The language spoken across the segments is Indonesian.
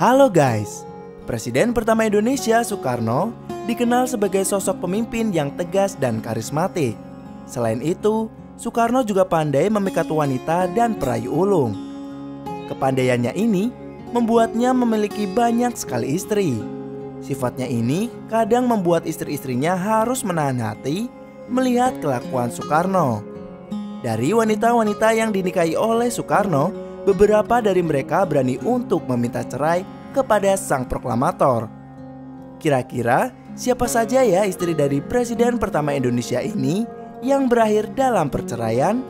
Halo guys, Presiden pertama Indonesia Soekarno dikenal sebagai sosok pemimpin yang tegas dan karismatik. Selain itu, Soekarno juga pandai memikat wanita dan peraih ulung. Kepandaiannya ini membuatnya memiliki banyak sekali istri. Sifatnya ini kadang membuat istri-istrinya harus menahan hati melihat kelakuan Soekarno. Dari wanita-wanita yang dinikahi oleh Soekarno, beberapa dari mereka berani untuk meminta cerai kepada sang proklamator. Kira-kira siapa saja ya istri dari Presiden pertama Indonesia ini yang berakhir dalam perceraian?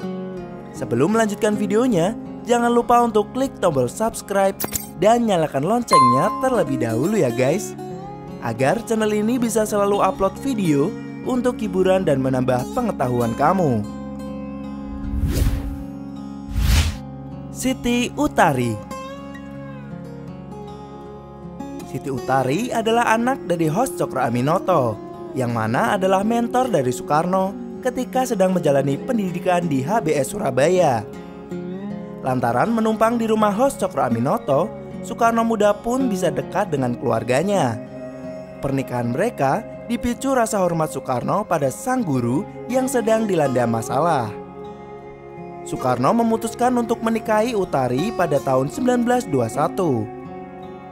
Sebelum melanjutkan videonya, jangan lupa untuk klik tombol subscribe dan nyalakan loncengnya terlebih dahulu ya guys, agar channel ini bisa selalu upload video untuk hiburan dan menambah pengetahuan kamu. Siti Utari. Siti Utari adalah anak dari Hos Cokroaminoto, yang mana adalah mentor dari Soekarno ketika sedang menjalani pendidikan di HBS Surabaya. Lantaran menumpang di rumah Hos Cokroaminoto, Soekarno muda pun bisa dekat dengan keluarganya. Pernikahan mereka dipicu rasa hormat Soekarno pada sang guru yang sedang dilanda masalah. Soekarno memutuskan untuk menikahi Utari pada tahun 1921.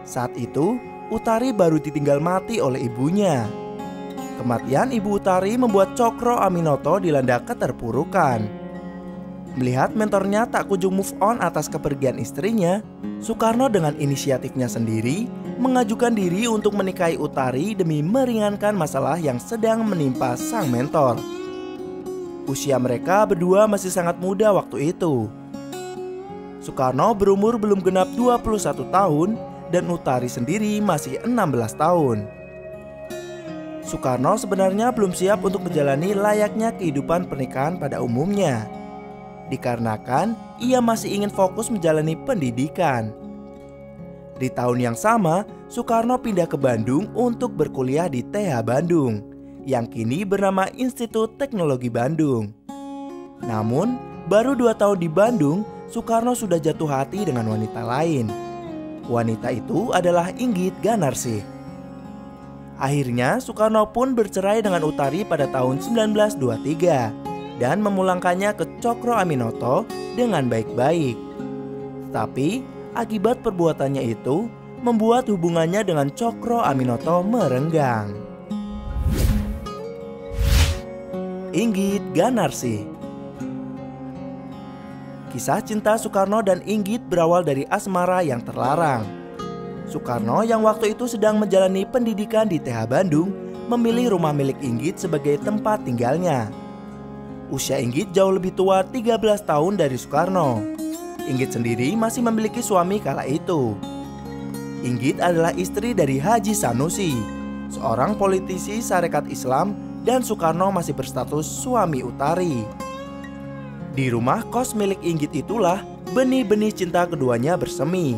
Saat itu, Utari baru ditinggal mati oleh ibunya. Kematian ibu Utari membuat Cokroaminoto dilanda keterpurukan. Melihat mentornya tak kunjung move on atas kepergian istrinya, Soekarno dengan inisiatifnya sendiri mengajukan diri untuk menikahi Utari demi meringankan masalah yang sedang menimpa sang mentor. Usia mereka berdua masih sangat muda waktu itu. Soekarno berumur belum genap 21 tahun dan Utari sendiri masih 16 tahun. Soekarno sebenarnya belum siap untuk menjalani layaknya kehidupan pernikahan pada umumnya, dikarenakan ia masih ingin fokus menjalani pendidikan. Di tahun yang sama, Soekarno pindah ke Bandung untuk berkuliah di TH Bandung, yang kini bernama Institut Teknologi Bandung. Namun, baru 2 tahun di Bandung, Soekarno sudah jatuh hati dengan wanita lain. Wanita itu adalah Inggit Ganarsih. Akhirnya, Soekarno pun bercerai dengan Utari pada tahun 1923 dan memulangkannya ke Cokroaminoto dengan baik-baik. Tetapi, akibat perbuatannya itu membuat hubungannya dengan Cokroaminoto merenggang. Inggit Ganarsih. Kisah cinta Soekarno dan Inggit berawal dari asmara yang terlarang. Soekarno yang waktu itu sedang menjalani pendidikan di TH Bandung memilih rumah milik Inggit sebagai tempat tinggalnya. Usia Inggit jauh lebih tua 13 tahun dari Soekarno. Inggit sendiri masih memiliki suami kala itu. Inggit adalah istri dari Haji Sanusi, seorang politisi Sarekat Islam, dan Soekarno masih berstatus suami Utari. Di rumah kos milik Inggit itulah benih-benih cinta keduanya bersemi.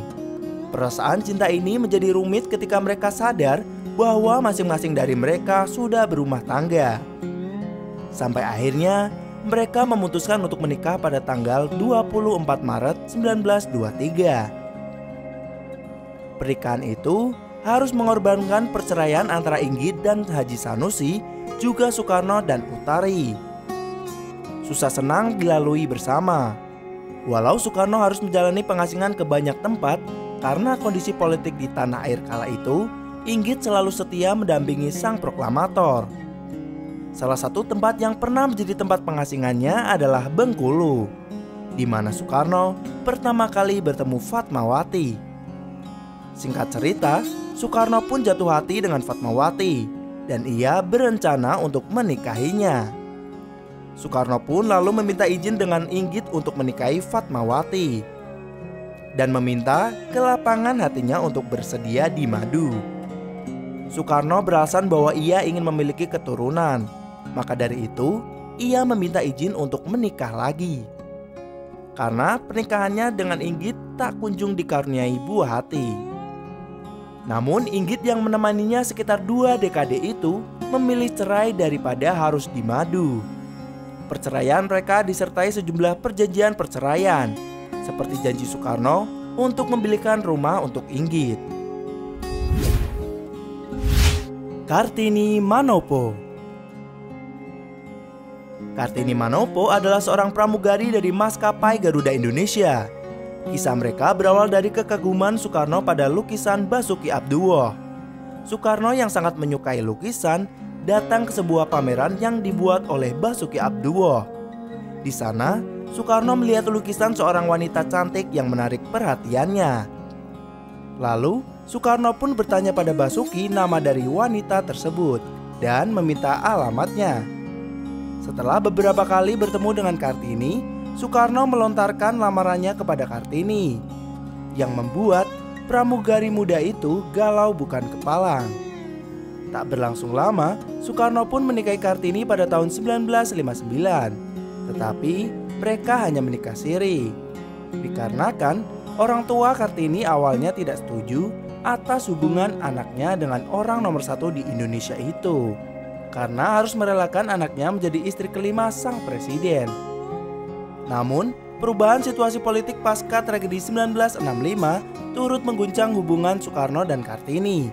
Perasaan cinta ini menjadi rumit ketika mereka sadar bahwa masing-masing dari mereka sudah berumah tangga. Sampai akhirnya mereka memutuskan untuk menikah pada tanggal 24 Maret 1923. Pernikahan itu harus mengorbankan perceraian antara Inggit dan Haji Sanusi, juga Soekarno dan Utari. Susah senang dilalui bersama. Walau Soekarno harus menjalani pengasingan ke banyak tempat karena kondisi politik di tanah air kala itu, Inggit selalu setia mendampingi sang proklamator. Salah satu tempat yang pernah menjadi tempat pengasingannya adalah Bengkulu, di mana Soekarno pertama kali bertemu Fatmawati. Singkat cerita, Soekarno pun jatuh hati dengan Fatmawati dan ia berencana untuk menikahinya. Soekarno pun lalu meminta izin dengan Inggit untuk menikahi Fatmawati. dan meminta ke lapangan hatinya untuk bersedia dimadu. Soekarno beralasan bahwa ia ingin memiliki keturunan. Maka dari itu, ia meminta izin untuk menikah lagi. Karena pernikahannya dengan Inggit tak kunjung dikaruniai buah hati. Namun Inggit yang menemaninya sekitar 2 dekade itu memilih cerai daripada harus dimadu. Perceraian mereka disertai sejumlah perjanjian perceraian, seperti janji Soekarno untuk membelikan rumah untuk Inggit. Kartini Manopo. Kartini Manopo adalah seorang pramugari dari maskapai Garuda Indonesia. Kisah mereka berawal dari kekaguman Soekarno pada lukisan Basuki Abduwoh. Soekarno yang sangat menyukai lukisan datang ke sebuah pameran yang dibuat oleh Basuki Abduwoh. Di sana, Soekarno melihat lukisan seorang wanita cantik yang menarik perhatiannya. Lalu, Soekarno pun bertanya pada Basuki nama dari wanita tersebut dan meminta alamatnya. Setelah beberapa kali bertemu dengan Kartini, Soekarno melontarkan lamarannya kepada Kartini, yang membuat pramugari muda itu galau bukan kepalang. Tak berlangsung lama, Soekarno pun menikahi Kartini pada tahun 1959. Tetapi mereka hanya menikah siri, dikarenakan orang tua Kartini awalnya tidak setuju atas hubungan anaknya dengan orang nomor 1 di Indonesia itu, karena harus merelakan anaknya menjadi istri kelima sang presiden. Namun, perubahan situasi politik pasca tragedi 1965 turut mengguncang hubungan Soekarno dan Kartini.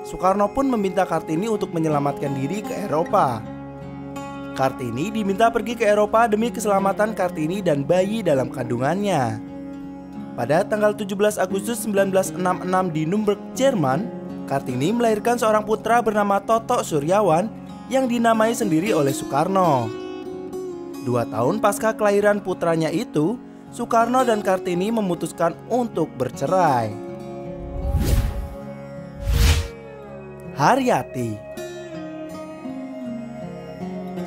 Soekarno pun meminta Kartini untuk menyelamatkan diri ke Eropa. Kartini diminta pergi ke Eropa demi keselamatan Kartini dan bayi dalam kandungannya. Pada tanggal 17 Agustus 1966 di Nuremberg, Jerman, Kartini melahirkan seorang putra bernama Toto Suryawan yang dinamai sendiri oleh Soekarno. 2 tahun pasca kelahiran putranya itu, Soekarno dan Kartini memutuskan untuk bercerai. Haryati.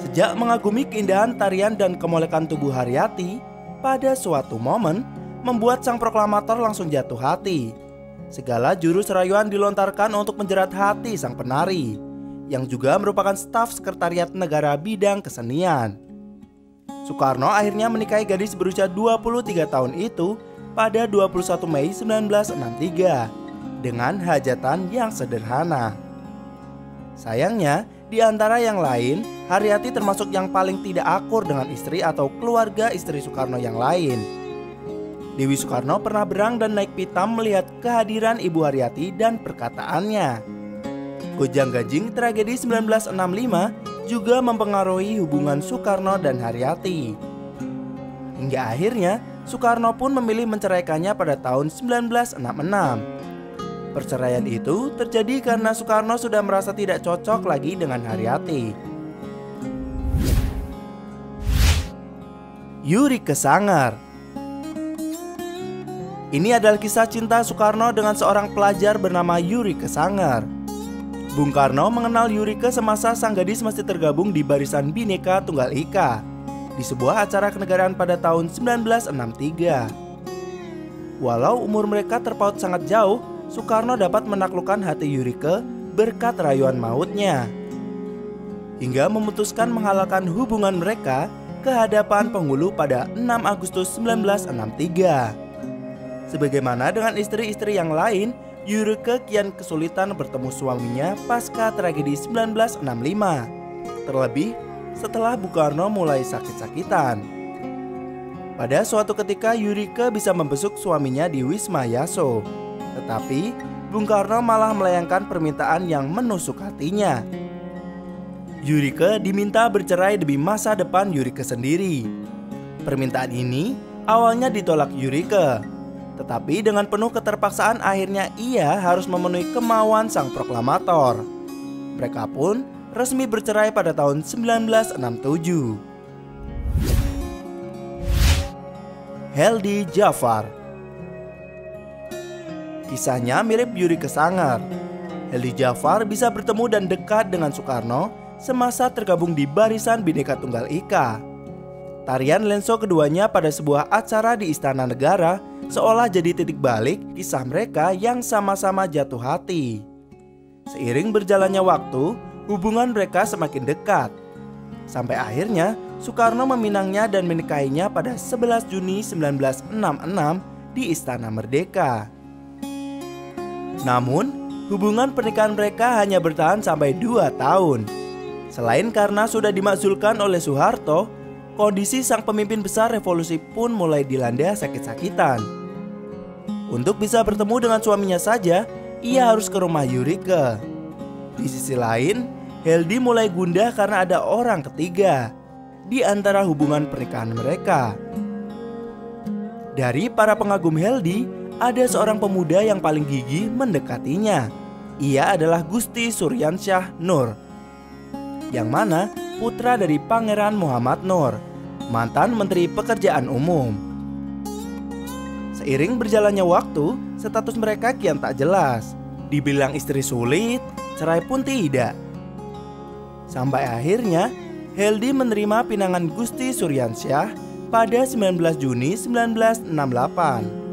Sejak mengagumi keindahan tarian dan kemolekan tubuh Haryati, pada suatu momen membuat sang proklamator langsung jatuh hati. Segala jurus rayuan dilontarkan untuk menjerat hati sang penari, yang juga merupakan staf sekretariat negara bidang kesenian. Soekarno akhirnya menikahi gadis berusia 23 tahun itu pada 21 Mei 1963 dengan hajatan yang sederhana. Sayangnya, di antara yang lain, Haryati termasuk yang paling tidak akur dengan istri atau keluarga istri Soekarno yang lain. Dewi Soekarno pernah berang dan naik pitam melihat kehadiran Ibu Haryati dan perkataannya. Gojang-gajing tragedi 1965 juga mempengaruhi hubungan Soekarno dan Haryati. Hingga akhirnya Soekarno pun memilih menceraikannya pada tahun 1966. Perceraian itu terjadi karena Soekarno sudah merasa tidak cocok lagi dengan Haryati. Yurike Sanger. Ini adalah kisah cinta Soekarno dengan seorang pelajar bernama Yurike Sanger. Bung Karno mengenal Yurike semasa sang gadis masih tergabung di Barisan Bhinneka Tunggal Ika di sebuah acara kenegaraan pada tahun 1963. Walau umur mereka terpaut sangat jauh, Soekarno dapat menaklukkan hati Yurike berkat rayuan mautnya, hingga memutuskan menghalalkan hubungan mereka ke hadapan penghulu pada 6 Agustus 1963. Sebagaimana dengan istri-istri yang lain, Yurike kian kesulitan bertemu suaminya pasca tragedi 1965. Terlebih setelah Bung Karno mulai sakit-sakitan. Pada suatu ketika Yurike bisa membesuk suaminya di Wisma Yaso. Tetapi Bung Karno malah melayangkan permintaan yang menusuk hatinya. Yurike diminta bercerai demi masa depan Yurike sendiri. Permintaan ini awalnya ditolak Yurike, tetapi dengan penuh keterpaksaan akhirnya ia harus memenuhi kemauan sang proklamator. Mereka pun resmi bercerai pada tahun 1967. Heldi Jafar. Kisahnya mirip Yurike Sanger. Heldi Jafar bisa bertemu dan dekat dengan Soekarno semasa tergabung di Barisan Bhinneka Tunggal Ika. Tarian lenso keduanya pada sebuah acara di Istana Negara seolah jadi titik balik kisah mereka yang sama-sama jatuh hati. Seiring berjalannya waktu, hubungan mereka semakin dekat. Sampai akhirnya Soekarno meminangnya dan menikahinya pada 11 Juni 1966 di Istana Merdeka. Namun, hubungan pernikahan mereka hanya bertahan sampai 2 tahun. Selain karena sudah dimakzulkan oleh Soeharto, kondisi sang pemimpin besar revolusi pun mulai dilanda sakit-sakitan. Untuk bisa bertemu dengan suaminya saja, ia harus ke rumah Yurike. Di sisi lain, Heldi mulai gundah karena ada orang ketiga di antara hubungan pernikahan mereka. Dari para pengagum Heldi, ada seorang pemuda yang paling gigih mendekatinya. Ia adalah Gusti Suryansyah Nur, yang mana putra dari Pangeran Muhammad Nur, mantan Menteri Pekerjaan Umum. Seiring berjalannya waktu, status mereka kian tak jelas. Dibilang istri sulit, cerai pun tidak. Sampai akhirnya Heldi menerima pinangan Gusti Suryansyah pada 19 Juni 1968.